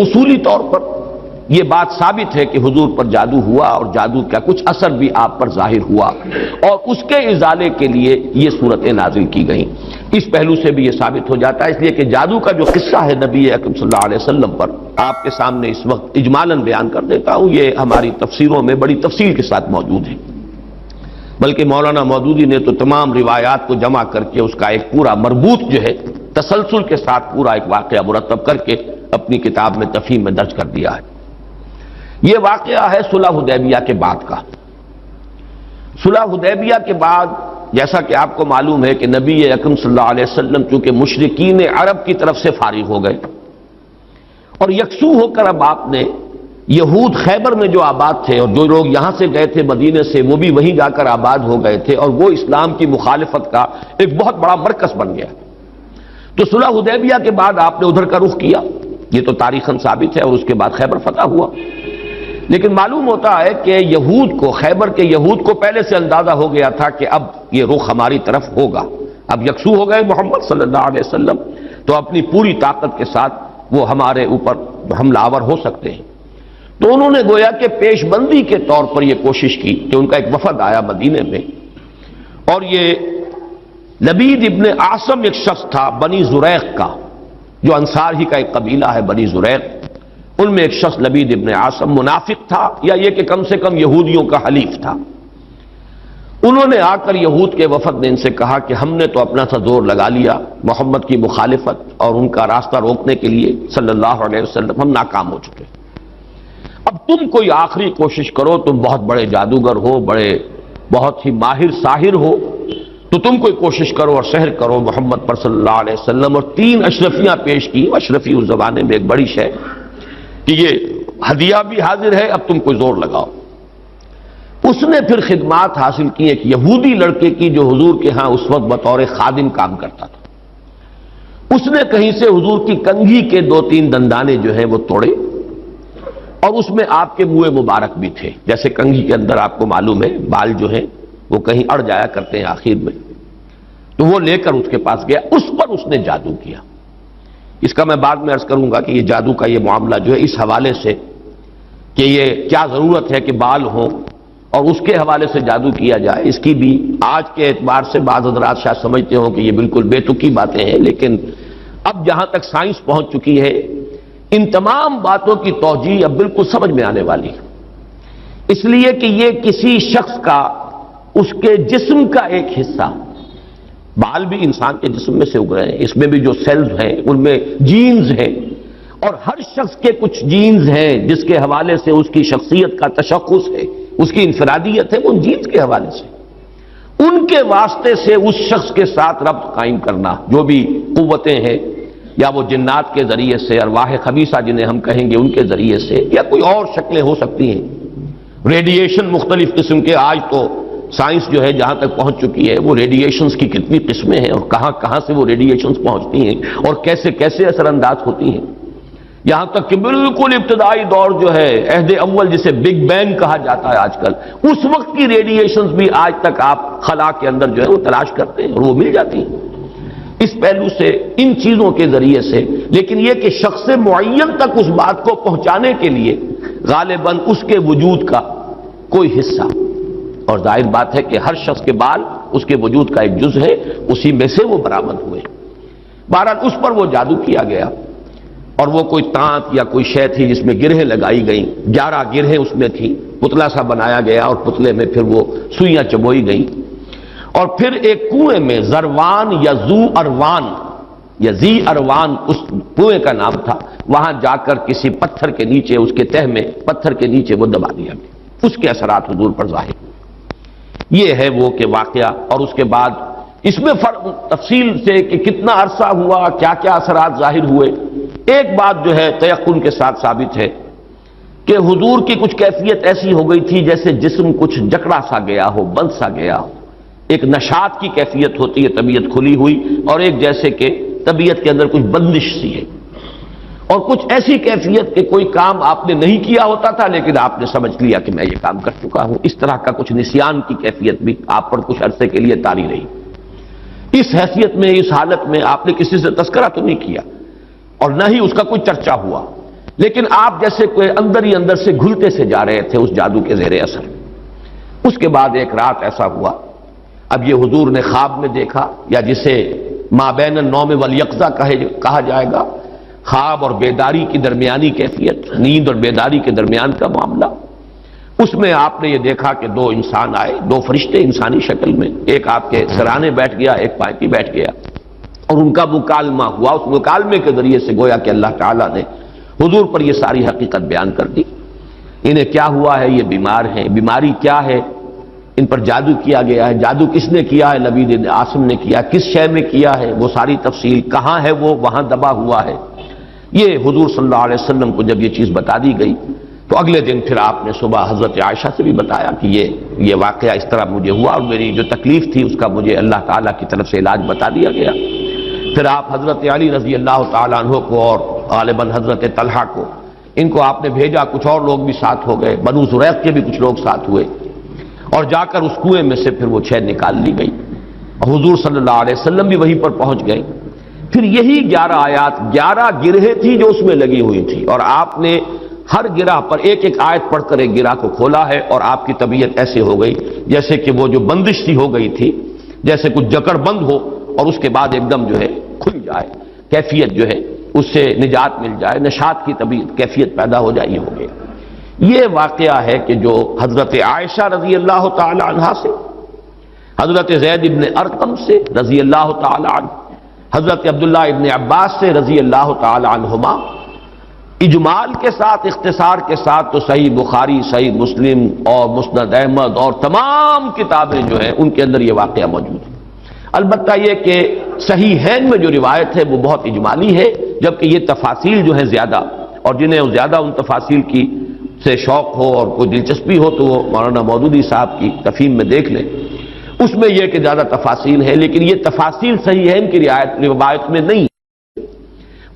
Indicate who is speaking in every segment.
Speaker 1: اصولی طور پر یہ بات ثابت ہے کہ حضور پر جادو ہوا اور جادو کا کچھ اثر بھی آپ پر ظاہر ہوا اور اس کے ازالے کے لیے یہ صورتیں نازل کی گئیں۔ اس پہلو سے بھی یہ ثابت ہو جاتا ہے، اس لیے کہ جادو کا جو قصہ ہے نبی اکرم صلی اللہ علیہ وسلم پر آپ کے سامنے اس وقت اجمالاً بیان کر دیتا ہوں، یہ ہماری تفسیروں میں بڑی تفصیل کے ساتھ موجود ہے، بلکہ مولانا مودودی نے تو تمام روایات کو جمع کر کے اس کا ایک پورا مربوط جو ہے تسلسل کے ساتھ پورا ایک واقعہ مرتب کر کے اپنی کتاب میں تفہیم میں درج کر دیا ہے۔ یہ واقعہ ہے صلح حدیبیہ کے بعد کا۔ صلح حدیبیہ کے بعد جیسا کہ آپ کو معلوم ہے کہ نبی اکرم صلی اللہ علیہ وسلم چونکہ مشرکین عرب کی طرف سے فارغ ہو گئے اور یکسو ہو کر اب آپ نے یہود خیبر میں جو آباد تھے اور جو لوگ یہاں سے گئے تھے مدینے سے وہ بھی وہیں جا کر آباد ہو گئے تھے اور وہ اسلام کی مخالفت کا ایک بہت بڑا مرکز بن گیا، تو صلح حدیبیہ کے بعد آپ نے ادھر کا رخ کیا، یہ تو تاریخاً ثابت ہے، اور اس کے بعد خیبر فتح ہوا۔ لیکن معلوم ہوتا ہے کہ یہود کو، خیبر کے یہود کو پہلے سے اندازہ ہو گیا تھا کہ اب یہ رخ ہماری طرف ہوگا، اب یکسو ہو گئے محمد صلی اللہ علیہ وسلم، تو اپنی پوری طاقت کے ساتھ وہ ہمارے اوپر حملہ آور ہو سکتے ہیں۔ تو انہوں نے گویا کہ پیش بندی کے طور پر یہ کوشش کی کہ ان کا ایک وفد آیا مدینے میں، اور یہ لبید ابن عاصم ایک شخص تھا بنی زریق کا، جو انصار ہی کا ایک قبیلہ ہے بنی زریق، ان میں ایک شخص لبید ابن عاصم منافق تھا، یا یہ کہ کم سے کم یہودیوں کا حلیف تھا۔ انہوں نے آ کر یہود کے وفد نے ان سے کہا کہ ہم نے تو اپنا سا زور لگا لیا محمد کی مخالفت اور ان کا راستہ روکنے کے لیے صلی اللہ علیہ وسلم، ہم ناکام ہو چکے، اب تم کوئی آخری کوشش کرو، تم بہت بڑے جادوگر ہو، بہت ہی ماہر ساحر ہو، تو تم کوئی کوشش کرو اور سحر کرو محمد پر صلی اللہ علیہ وسلم۔ اور 3 اشرفیاں پیش کی، اشرفی اس زمانے میں ایک بڑی شے کہ یہ ہدیہ بھی حاضر ہے، اب تم کوئی زور لگاؤ۔ اس نے پھر خدمات حاصل کی ایک یہودی لڑکے کی جو حضور کے ہاں اس وقت بطور خادم کام کرتا تھا، اس نے کہیں سے حضور کی کنگھی کے 2-3 دندانے جو ہیں وہ توڑے، اور اس میں آپ کے منہ مبارک بھی تھے، جیسے کنگھی کے اندر آپ کو معلوم ہے بال جو ہیں وہ کہیں اڑ جایا کرتے ہیں آخر میں، تو وہ لے کر اس کے پاس گیا، اس پر اس نے جادو کیا۔ اس کا میں بعد میں عرض کروں گا کہ یہ جادو کا یہ معاملہ جو ہے اس حوالے سے کہ یہ کیا ضرورت ہے کہ بال ہوں اور اس کے حوالے سے جادو کیا جائے، اس کی بھی آج کے اعتبار سے بعض حضرات شاید سمجھتے ہوں کہ یہ بالکل بے تکی باتیں ہیں، لیکن اب جہاں تک سائنس پہنچ چکی ہے ان تمام باتوں کی توجیہ اب بالکل سمجھ میں آنے والی ہے، اس لیے کہ یہ کسی شخص کا اس کے جسم کا ایک حصہ، بال بھی انسان کے جسم میں سے اگ رہے ہیں، اس میں بھی جو سیلز ہیں ان میں جینز ہیں، اور ہر شخص کے کچھ جینز ہیں جس کے حوالے سے اس کی شخصیت کا تشخص ہے، اس کی انفرادیت ہے، ان جینز کے حوالے سے ان کے واسطے سے اس شخص کے ساتھ ربط قائم کرنا، جو بھی قوتیں ہیں یا وہ جنات کے ذریعے سے، ارواح خبیثہ جنہیں ہم کہیں گے ان کے ذریعے سے، یا کوئی اور شکلیں ہو سکتی ہیں، ریڈیشن مختلف قسم کے، آج تو سائنس جو ہے جہاں تک پہنچ چکی ہے وہ ریڈیشنز کی کتنی قسمیں ہیں اور کہاں کہاں سے وہ ریڈیشنز پہنچتی ہیں اور کیسے کیسے اثر انداز ہوتی ہیں، یہاں تک کہ بالکل ابتدائی دور جو ہے عہد اول جسے بگ بینگ کہا جاتا ہے آج کل، اس وقت کی ریڈیشنز بھی آج تک آپ خلا کے اندر جو ہے وہ تلاش کرتے ہیں اور وہ مل جاتی ہیں۔ اس پہلو سے ان چیزوں کے ذریعے سے، لیکن یہ کہ شخص معین تک اس بات کو پہنچانے کے لیے غالباً اس کے وجود کا کوئی حصہ، اور ظاہر بات ہے کہ ہر شخص کے بال اس کے وجود کا ایک جز ہے، اسی میں سے وہ برآمد ہوئے۔ بہرحال اس پر وہ جادو کیا گیا، اور وہ کوئی تانت یا کوئی شے تھی جس میں گرہیں لگائی گئیں، 11 گرہیں اس میں تھیں، پتلا سا بنایا گیا اور پتلے میں پھر وہ سوئیاں چبوئی گئیں، اور پھر ایک کنویں میں زروان یا زو اروان یا زی اروان اس کنویں کا نام تھا، وہاں جا کر کسی پتھر کے نیچے، اس کے تہ میں پتھر کے نیچے وہ دبا دیا گیا، اس کے اثرات حضور پر ظاہر ہوئے۔ یہ ہے وہ کہ واقعہ، اور اس کے بعد اس میں تفصیل سے کہ کتنا عرصہ ہوا، کیا کیا اثرات ظاہر ہوئے۔ ایک بات جو ہے تیقن کے ساتھ ثابت ہے کہ حضور کی کچھ کیفیت ایسی ہو گئی تھی جیسے جسم کچھ جکڑا سا گیا ہو، بند سا گیا ہو، ایک نشاط کی کیفیت ہوتی ہے، طبیعت کھلی ہوئی، اور ایک جیسے کہ طبیعت کے اندر کچھ بندش سی ہے، اور کچھ ایسی کیفیت کہ کوئی کام آپ نے نہیں کیا ہوتا تھا لیکن آپ نے سمجھ لیا کہ میں یہ کام کر چکا ہوں، اس طرح کا کچھ نسیان کی کیفیت بھی آپ پر کچھ عرصے کے لیے طاری رہی۔ اس حیثیت میں، اس حالت میں آپ نے کسی سے تذکرہ تو نہیں کیا اور نہ ہی اس کا کوئی چرچا ہوا، لیکن آپ جیسے کوئی اندر ہی اندر سے گھلتے سے جا رہے تھے اس جادو کے زیر اثر۔ اس کے بعد ایک رات ایسا ہوا، اب یہ حضور نے خواب میں دیکھا، یا جسے ما بین النوم والیقظہ کہا جائے گا، خواب اور بیداری کی درمیانی کیفیت، نیند اور بیداری کے درمیان کا معاملہ۔ اس میں آپ نے یہ دیکھا کہ دو انسان آئے، دو فرشتے انسانی شکل میں، ایک آپ کے سرانے بیٹھ گیا، ایک پائیں پہ بیٹھ گیا، اور ان کا مکالمہ ہوا۔ اس مکالمے کے ذریعے سے گویا کہ اللہ تعالیٰ نے حضور پر یہ ساری حقیقت بیان کر دی۔ انہیں کیا ہوا ہے، یہ بیمار ہیں، بیماری کیا ہے، ان پر جادو کیا گیا ہے، جادو کس نے کیا ہے، لبید بن عاصم نے کیا، کس شے میں کیا ہے، وہ ساری تفصیل، کہاں ہے وہ، وہاں دبا ہوا ہے۔ یہ حضور صلی اللہ علیہ وسلم کو جب یہ چیز بتا دی گئی تو اگلے دن پھر آپ نے صبح حضرت عائشہ سے بھی بتایا کہ یہ واقعہ اس طرح مجھے ہوا، اور میری جو تکلیف تھی اس کا مجھے اللہ تعالیٰ کی طرف سے علاج بتا دیا گیا۔ پھر آپ حضرت علی رضی اللہ تعالیٰ عنہ کو اور غالباً حضرت طلحہ کو، ان کو آپ نے بھیجا، کچھ اور لوگ بھی ساتھ ہو گئے، بنو زریق کے بھی کچھ لوگ ساتھ ہوئے، اور جا کر اس کنویں میں سے پھر وہ چھین نکال لی گئی، اور حضور صلی اللہ علیہ وسلم بھی وہیں پر پہنچ گئے۔ پھر یہی 11 آیات، 11 گرہیں تھی جو اس میں لگی ہوئی تھی، اور آپ نے ہر گرہ پر ایک ایک آیت پڑھ کر ایک گرہ کو کھولا ہے، اور آپ کی طبیعت ایسے ہو گئی جیسے کہ وہ جو بندش سی ہو گئی تھی، جیسے کچھ جکڑ بند ہو اور اس کے بعد ایک دم جو ہے کھل جائے، کیفیت جو ہے اس سے نجات مل جائے، نشاط کی طبیعت کیفیت پیدا ہو جائے، یہ ہو گیا۔ یہ واقعہ ہے کہ جو حضرت عائشہ رضی اللہ تعالی عنہا سے، حضرت زید ابن ارقم سے رضی اللہ تعالی عنہ، حضرت عبداللہ ابن عباس سے رضی اللہ تعالی عنہما، اجمال کے ساتھ، اختصار کے ساتھ تو صحیح بخاری، صحیح مسلم اور مسند احمد اور تمام کتابیں جو ہیں ان کے اندر یہ واقعہ موجود ہے۔ البتہ یہ کہ صحیحین میں جو روایت ہے وہ بہت اجمالی ہے، جبکہ یہ تفاصیل جو ہیں زیادہ، اور جنہیں زیادہ ان تفاصیل کی سے شوق ہو اور کوئی دلچسپی ہو تو وہ مولانا مودودی صاحب کی تفہیم میں دیکھ لیں، اس میں یہ کہ زیادہ تفاصیل ہے، لیکن یہ تفاصیل صحیحین کی روایت میں نہیں،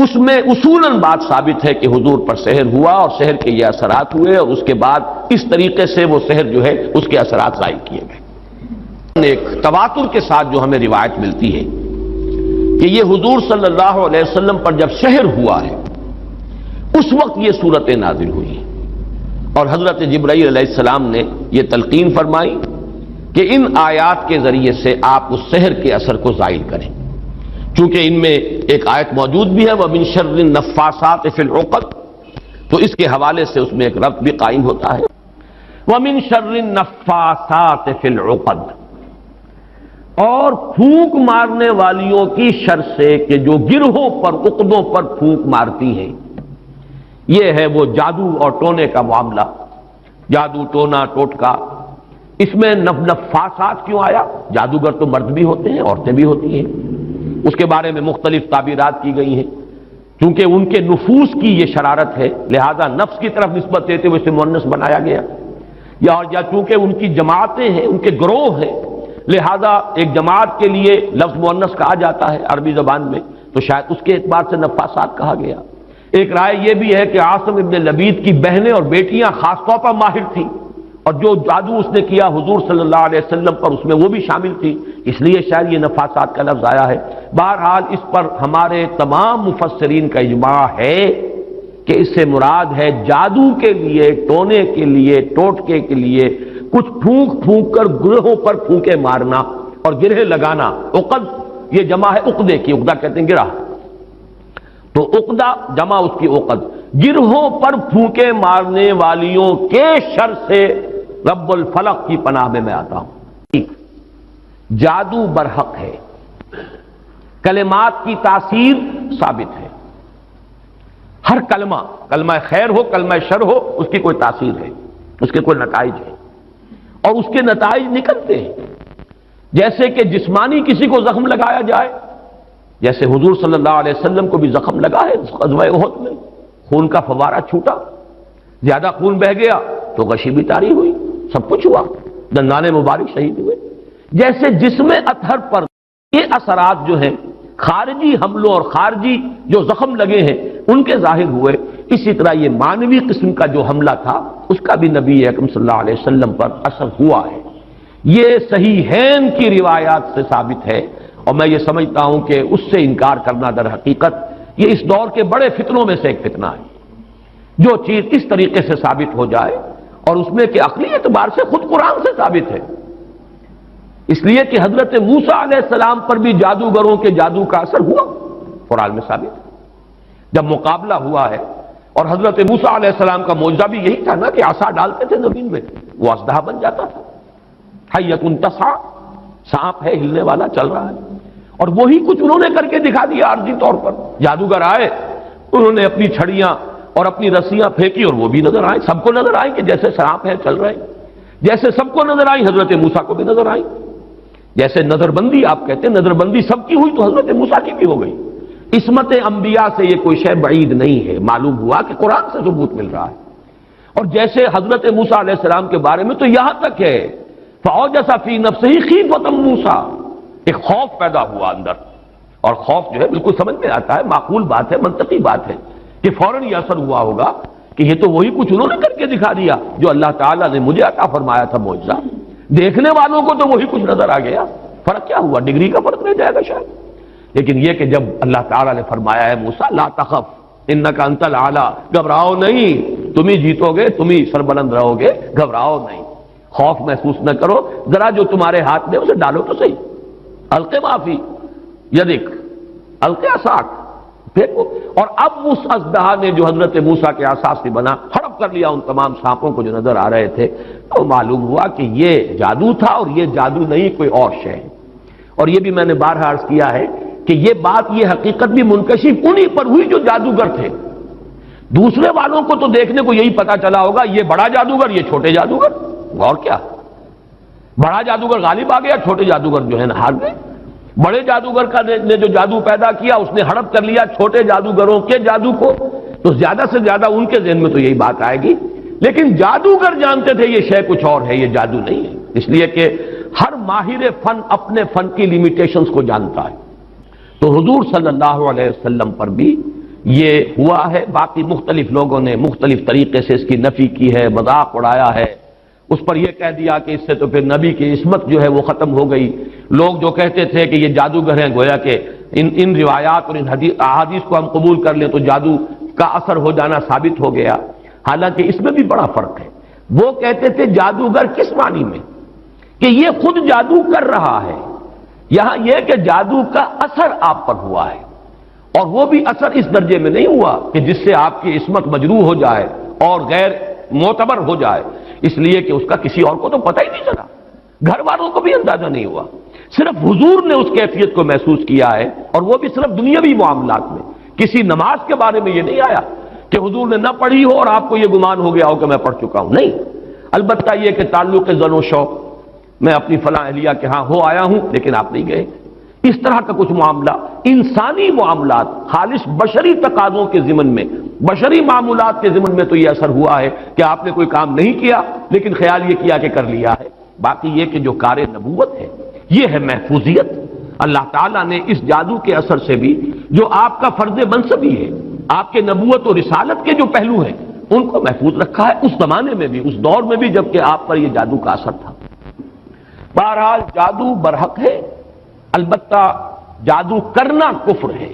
Speaker 1: اس میں اصولاً بات ثابت ہے کہ حضور پر سحر ہوا اور سحر کے یہ اثرات ہوئے، اور اس کے بعد اس طریقے سے وہ سحر جو ہے اس کے اثرات ظاہر کیے گئے۔ ایک تواتر کے ساتھ جو ہمیں روایت ملتی ہے کہ یہ حضور صلی اللہ علیہ وسلم پر جب سحر ہوا ہے اس وقت یہ صورتیں نازل ہوئی، اور حضرت جبرائیل علیہ السلام نے یہ تلقین فرمائی کہ ان آیات کے ذریعے سے آپ اس سحر کے اثر کو ظاہر کریں، چونکہ ان میں ایک آیت موجود بھی ہے وَمِن شَرِّ النَّفَّاثَاتِ فِي الْعُقَدِ، تو اس کے حوالے سے اس میں ایک ربط بھی قائم ہوتا ہے، وَمِن شَرِّ النَّفَّاثَاتِ فِي الْعُقَدِ، اور پھونک مارنے والیوں کی شر سے کہ جو گرہوں پر، عقدوں پر پھونک مارتی ہیں۔ یہ ہے وہ جادو اور ٹونے کا معاملہ، جادو، ٹونا، ٹوٹکا۔ اس میں نفاسات کیوں آیا؟ جادوگر تو مرد بھی ہوتے ہیں، عورتیں بھی ہوتی ہیں، اس کے بارے میں مختلف تعبیرات کی گئی ہیں، چونکہ ان کے نفوس کی یہ شرارت ہے لہذا نفس کی طرف نسبت دیتے ہوئے اسے مؤنث بنایا گیا، یا چونکہ ان کی جماعتیں ہیں، ان کے گروہ ہیں، لہذا ایک جماعت کے لیے لفظ مؤنث کہا جاتا ہے عربی زبان میں، تو شاید اس کے اعتبار سے نفاسات کہا گیا۔ ایک رائے یہ بھی ہے کہ عاصم ابن لبید کی بہنیں اور بیٹیاں خاص طور پر ماہر تھیں، اور جو جادو اس نے کیا حضور صلی اللہ علیہ وسلم پر اس میں وہ بھی شامل تھی، اس لیے شاید یہ نفاسات کا لفظ آیا ہے۔ بہرحال اس پر ہمارے تمام مفسرین کا اجماع ہے کہ اس سے مراد ہے جادو کے لیے، ٹونے کے لیے، ٹوٹکے کے لیے کچھ پھونک پھونک کر گرہوں پر پھونکے مارنا اور گرہ لگانا۔ عقد یہ جمع ہے عقدے کی، عقدہ کہتے ہیں گرہ، تو عقدہ جمع اس کی عقد، گرہوں پر پھونکے مارنے والیوں کے شر سے رب الفلق کی پناہ میں آتا ہوں۔ جادو برحق ہے، کلمات کی تاثیر ثابت ہے، ہر کلمہ، کلمہ خیر ہو، کلمہ شر ہو، اس کی کوئی تاثیر ہے، اس کے کوئی نتائج ہے، اور اس کے نتائج نکلتے ہیں، جیسے کہ جسمانی کسی کو زخم لگایا جائے، جیسے حضور صلی اللہ علیہ وسلم کو بھی زخم لگا ہے غزوہ احد میں، خون کا فوارہ چھوٹا، زیادہ خون بہ گیا تو غشی بھی طاری ہوئی، سب کچھ ہوا، دندان مبارک شہید ہوئے۔ جیسے جسم اطہر پر یہ اثرات جو ہیں خارجی حملوں اور خارجی جو زخم لگے ہیں ان کے ظاہر ہوئے، اسی طرح یہ مانوی قسم کا جو حملہ تھا اس کا بھی نبی اکرم صلی اللہ علیہ وسلم پر اثر ہوا ہے۔ یہ صحیحین کی روایات سے ثابت ہے، اور میں یہ سمجھتا ہوں کہ اس سے انکار کرنا در حقیقت یہ اس دور کے بڑے فتنوں میں سے ایک فتنہ ہے۔ جو چیز اس طریقے سے ثابت ہو جائے اور اس میں کہ عقلی اعتبار سے خود قرآن سے ثابت ہے. اس لیے کہ حضرت موسیٰ علیہ السلام پر بھی جادوگروں کے جادو کا اثر ہوا، قرآن میں ثابت ہے. جب مقابلہ ہوا ہے اور حضرت موسیٰ علیہ السلام کا معجزہ بھی یہی تھا نا کہ عصا ڈالتے تھے زمین میں، وہ اژدہا بن جاتا تھا. حیۃ تسعیٰ، سانپ ہے ہلنے والا، چل رہا ہے. اور وہی کچھ انہوں نے کر کے دکھا دیا عارضی طور پر. جادوگر آئے، انہوں نے اپنی چھڑیاں اور اپنی رسیاں پھینکی اور وہ بھی نظر آئے. سب کو نظر آئے کہ جیسے سانپ ہے چل رہے ہیں. جیسے سب کو نظر آئی حضرت موسیٰ کو بھی نظر آئی. جیسے نظر بندی آپ کہتے ہیں، نظر بندی سب کی ہوئی تو حضرت موسیٰ کی بھی ہو گئی. عصمت انبیاء سے یہ کوئی شے بعید نہیں ہے. معلوم ہوا کہ قرآن سے ثبوت مل رہا ہے. اور جیسے حضرت موسیٰ علیہ السلام کے بارے میں تو یہاں تک ہے فَأَوْجَسَ فِي نَفْسِهِ خِیفَةً موسیٰ، ایک خوف پیدا ہوا اندر. اور خوف جو ہے بالکل سمجھ میں آتا ہے، معقول بات ہے، منطقی بات ہے کہ فوراً یہ اثر ہوا ہوگا کہ یہ تو وہی کچھ انہوں نے کر کے دکھا دیا جو اللہ تعالیٰ نے مجھے عطا فرمایا تھا معجزہ. دیکھنے والوں کو تو وہی کچھ نظر آ گیا. فرق کیا ہوا؟ ڈگری کا فرق رہ جائے گا شاید. لیکن یہ کہ جب اللہ تعالیٰ نے فرمایا ہے موسیٰ لا تخف انک انت الاعلی، گھبراؤ نہیں، تم ہی جیتو گے، تم ہی سربلند رہو گے، گھبراؤ نہیں، خوف محسوس نہ کرو، ذرا جو تمہارے ہاتھ میں اسے ڈالو تو صحیح. الق ما فی یدک الق عصاک، پھینکو. اور اب اس اژدہا نے جو حضرت موسیٰ کے عصا سے بنا ہڑپ کر لیا ان تمام سانپوں کو جو نظر آ رہے تھے. تو معلوم ہوا کہ یہ جادو تھا اور یہ جادو نہیں کوئی اور شے ہے. اور یہ بھی میں نے بارہا عرض کیا ہے کہ یہ بات، یہ حقیقت بھی منکشف انہی پر ہوئی جو جادوگر تھے. دوسرے والوں کو تو دیکھنے کو یہی پتا چلا ہوگا یہ بڑا جادوگر، یہ چھوٹے جادوگر. اور کیا، بڑا جادوگر غالب آ گیا، چھوٹے جادوگر جو ہے نا ہار گئے. بڑے جادوگر کا نے جو جادو پیدا کیا اس نے ہڑپ کر لیا چھوٹے جادوگروں کے جادو کو. تو زیادہ سے زیادہ ان کے ذہن میں تو یہی بات آئے گی. لیکن جادوگر جانتے تھے یہ شے کچھ اور ہے، یہ جادو نہیں ہے. اس لیے کہ ہر ماہر فن اپنے فن کی لیمیٹیشنز کو جانتا ہے. تو حضور صلی اللہ علیہ وسلم پر بھی یہ ہوا ہے. باقی مختلف لوگوں نے مختلف طریقے سے اس کی نفی کی ہے، مذاق اڑایا ہے. اس پر یہ کہہ دیا کہ اس سے تو پھر نبی کی عصمت جو ہے وہ ختم ہو گئی. لوگ جو کہتے تھے کہ یہ جادوگر ہیں، گویا کہ ان روایات اور ان احادیث کو ہم قبول کر لیں تو جادو کا اثر ہو جانا ثابت ہو گیا. حالانکہ اس میں بھی بڑا فرق ہے. وہ کہتے تھے جادوگر کس معنی میں کہ یہ خود جادو کر رہا ہے. یہاں یہ کہ جادو کا اثر آپ پر ہوا ہے، اور وہ بھی اثر اس درجے میں نہیں ہوا کہ جس سے آپ کی عصمت مجروح ہو جائے اور غیر معتبر ہو جائے. اس لیے کہ اس کا کسی اور کو تو پتہ ہی نہیں چلا، گھر والوں کو بھی اندازہ نہیں ہوا. صرف حضور نے اس کیفیت کو محسوس کیا ہے، اور وہ بھی صرف دنیاوی معاملات میں. کسی نماز کے بارے میں یہ نہیں آیا کہ حضور نے نہ پڑھی ہو اور آپ کو یہ گمان ہو گیا ہو کہ میں پڑھ چکا ہوں. نہیں، البتہ یہ کہ تعلق زن و شوق، میں اپنی فلاں اہلیہ کے ہاں ہو آیا ہوں لیکن آپ نہیں گئے، اس طرح کا کچھ معاملہ. انسانی معاملات، خالص بشری تقاضوں کے ضمن میں، بشری معمولات کے ضمن میں تو یہ اثر ہوا ہے کہ آپ نے کوئی کام نہیں کیا لیکن خیال یہ کیا کہ کر لیا ہے. باقی یہ کہ جو کار نبوت ہے یہ ہے محفوظیت. اللہ تعالیٰ نے اس جادو کے اثر سے بھی جو آپ کا فرض منصبی ہے، آپ کے نبوت و رسالت کے جو پہلو ہیں ان کو محفوظ رکھا ہے، اس زمانے میں بھی، اس دور میں بھی جبکہ آپ پر یہ جادو کا اثر تھا. بہرحال جادو برحق ہے، البتہ جادو کرنا کفر ہے.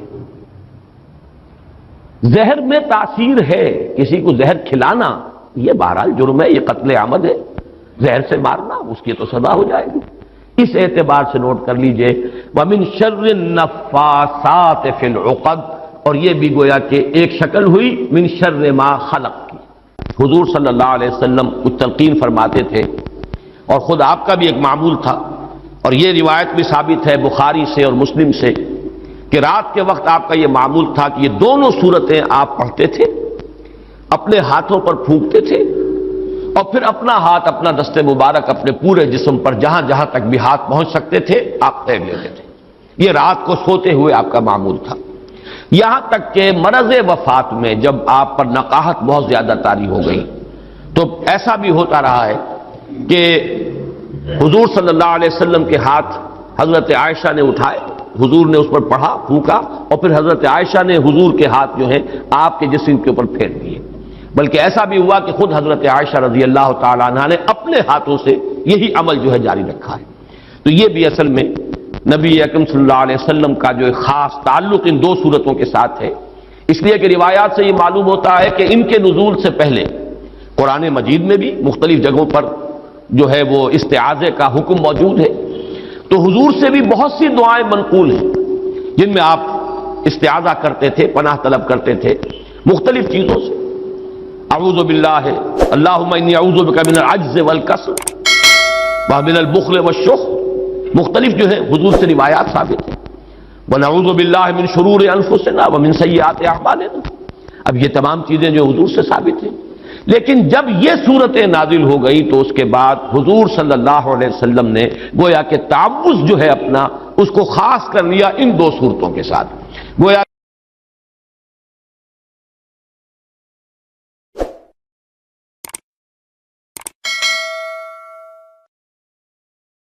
Speaker 1: زہر میں تاثیر ہے، کسی کو زہر کھلانا یہ بہرحال جرم ہے، یہ قتل عمد ہے. زہر سے مارنا اس کی تو سزا ہو جائے گی. اس اعتبار سے نوٹ کر لیجئے وَمِن شَرِّ النَّفَّاثَاتِ فِي الْعُقَدِ، اور یہ بھی گویا کہ ایک شکل ہوئی من شر ما خلق کی. حضور صلی اللہ علیہ وسلم کچھ تلقین فرماتے تھے اور خود آپ کا بھی ایک معمول تھا، اور یہ روایت بھی ثابت ہے بخاری سے اور مسلم سے کہ رات کے وقت آپ کا یہ معمول تھا کہ یہ دونوں صورتیں آپ پڑھتے تھے، اپنے ہاتھوں پر پھونکتے تھے اور پھر اپنا ہاتھ، اپنا دست مبارک اپنے پورے جسم پر جہاں جہاں تک بھی ہاتھ پہنچ سکتے تھے آپ پھیر لیتے تھے. یہ رات کو سوتے ہوئے آپ کا معمول تھا. یہاں تک کہ مرض وفات میں جب آپ پر نقاہت بہت زیادہ طاری ہو گئی تو ایسا بھی ہوتا رہا ہے کہ حضور صلی اللہ علیہ وسلم کے ہاتھ حضرت عائشہ نے اٹھائے، حضور نے اس پر پڑھا، پھونکا، اور پھر حضرت عائشہ نے حضور کے ہاتھ جو ہیں آپ کے جسم کے اوپر پھیر دیے. بلکہ ایسا بھی ہوا کہ خود حضرت عائشہ رضی اللہ تعالیٰ عنہ نے اپنے ہاتھوں سے یہی عمل جو ہے جاری رکھا ہے. تو یہ بھی اصل میں نبی اکرم صلی اللہ علیہ وسلم کا جو ایک خاص تعلق ان دو صورتوں کے ساتھ ہے اس لیے کہ روایات سے یہ معلوم ہوتا ہے کہ ان کے نزول سے پہلے قرآن مجید میں بھی مختلف جگہوں پر جو ہے وہ استعاذے کا حکم موجود ہے، تو حضور سے بھی بہت سی دعائیں منقول ہیں جن میں آپ استعاذہ کرتے تھے، پناہ طلب کرتے تھے مختلف چیزوں سے۔ اعوذ باللہ، اللہم انی اعوذ بک من العجز والکسل ومن البخل والشح، مختلف جو ہے حضور سے روایات ثابت ہیں۔ ونعوذ باللہ من شرور انفسنا ومن سیئات اعمالنا، اب یہ تمام چیزیں جو حضور سے ثابت ہیں، لیکن جب یہ صورتیں نازل ہو گئی تو اس کے بعد حضور صلی اللہ علیہ وسلم نے گویا کہ تعوذ جو ہے اپنا اس کو خاص کر لیا ان دو صورتوں کے ساتھ، گویا